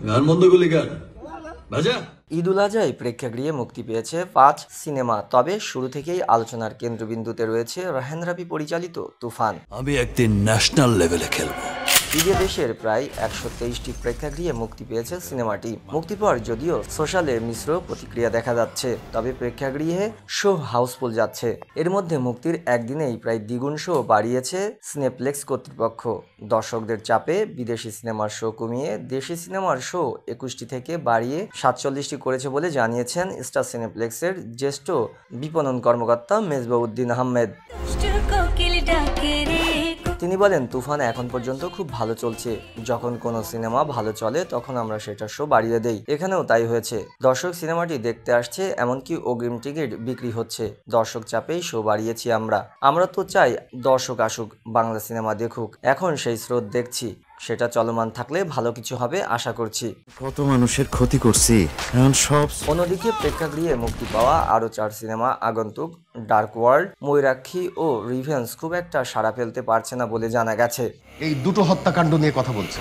গান বন্ধ করলি কেন? বাজা। ঈদ উল আজহায় প্রেক্ষাগৃহে মুক্তি পেয়েছে 5 সিনেমা। তবে শুরু থেকেই আলোচনার কেন্দ্রবিন্দুতে রয়েছে রায়হান রাফি পরিচালিত তুফান। আমি একদিন ন্যাশনাল লেভেলে খেলবো। ঈদে দেশের প্রায় 123টি প্রেক্ষাগৃহে মুক্তি পেয়েছে সিনেমাটি। মুক্তির পর যদিও সোশ্যালে মিশ্র প্রতিক্রিয়া দেখা যাচ্ছে, তবে প্রেক্ষাগৃহে শো হাউসফুল যাচ্ছে। এর মধ্যে মুক্তির একদিনেই প্রায় দ্বিগুণ শো বাড়িয়েছে সিনেপ্লেক্স কর্তৃপক্ষ। দর্শকদের চাপে বিদেশি সিনেমার শো কমিয়ে দেশি সিনেমার শো 21টি থেকে বাড়িয়ে 47টি করেছে বলে জানিয়েছেন স্টার সিনেপ্লেক্সের জ্যেষ্ঠ বিপণন কর্মকর্তা মেজবাহ উদ্দিন আহমেদ। তিনি বলেন, তুফান এখন পর্যন্ত খুব ভালো চলছে। যখন কোনো সিনেমা ভালো চলে তখন আমরা সেটার শো বাড়িয়ে দেই। এখানেও তাই হয়েছে। দর্শক সিনেমাটি দেখতে আসছে, এমনকি অগ্রিম টিকিট বিক্রি হচ্ছে। দর্শক চাপেই শো বাড়িয়েছি আমরা তো চাই দর্শক আসুক, বাংলা সিনেমা দেখুক। এখন সেই স্রোত দেখছি, সেটা চলমান থাকলে ভালো কিছু হবে আশা করছি। কত মানুষের ক্ষতি করছি এখন সব। অন্যদিকে প্রেক্ষাগৃহে মুক্তি পাওয়া আরও 4 সিনেমা আগন্তুক, ডার্ক ওয়ার্ল্ড, ময়ূরাক্ষী ও রিভেঞ্জ খুব একটা সাড়া ফেলতে পারছে না বলে জানা গেছে। এই দুটো হত্যাকাণ্ড নিয়ে কথা বলছে।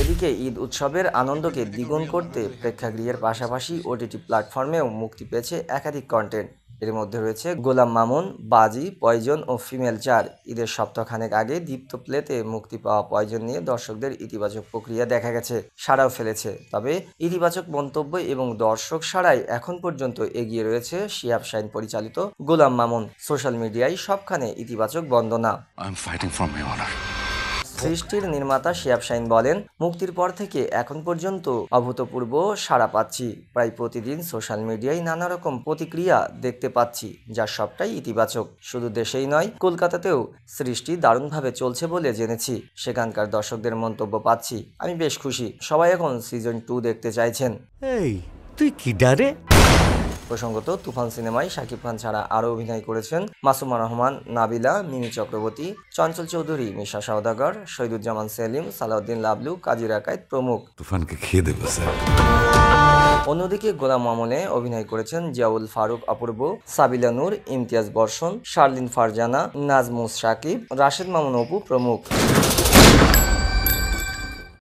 এদিকে ঈদ উৎসবের আনন্দকে দ্বিগুণ করতে প্রেক্ষাগৃহের পাশাপাশি ওটিটি প্ল্যাটফর্মেও মুক্তি পেয়েছে একাধিক কন্টেন্ট। এর মধ্যে রয়েছে গোলাম মামুন, বাজি, পয়জন ও ফিমেল 4। ঈদের সপ্তাহখানেক আগে দীপ্ত প্লেতে মুক্তি পাওয়া পয়জন নিয়ে দর্শকদের ইতিবাচক প্রক্রিয়া দেখা গেছে, সাড়াও ফেলেছে। তবে ইতিবাচক মন্তব্য এবং দর্শক সাড়ায় এখন পর্যন্ত এগিয়ে রয়েছে শিহাব শাহীন পরিচালিত গোলাম মামুন। সোশ্যাল মিডিয়ায় সবখানে ইতিবাচক বন্দনা। সৃষ্টির নির্মাতা শিহাব শাহীন বলেন, মুক্তির পর থেকে এখন পর্যন্ত অভূতপূর্ব সাড়া পাচ্ছি। প্রায় প্রতিদিন সোশ্যাল মিডিয়ায় নানা রকম প্রতিক্রিয়া দেখতে পাচ্ছি, যা সবটাই ইতিবাচক। শুধু দেশেই নয়, কলকাতাতেও সৃষ্টি দারুণভাবে চলছে বলে জেনেছি। সেখানকার দর্শকদের মন্তব্য পাচ্ছি, আমি বেশ খুশি। সবাই এখন সিজন 2 দেখতে চাইছেন। এই তুই কি ডারে? প্রসঙ্গত, তুফান সিনেমায় শাকিব খান ছাড়া আরও অভিনয় করেছেন মাসুমা রহমান, নাবিলা, মিমি চক্রবর্তী, চঞ্চল চৌধুরী, মিশা সওদাগর, শহীদুজ্জামান সেলিম, সালাউদ্দিন লাবলু, কাজী রাকায়েত প্রমুখ। তুফানকে খেয়ে দেবো স্যার। অন্যদিকে গোলাম মামুনে অভিনয় করেছেন জিয়াউল ফারুক অপূর্ব, সাবিলা নূর, ইমতিয়াজ বর্ষণ, শার্লিন ফারজানা, নাজমুস সাকিব, রাশেদ মামুন অপু প্রমুখ।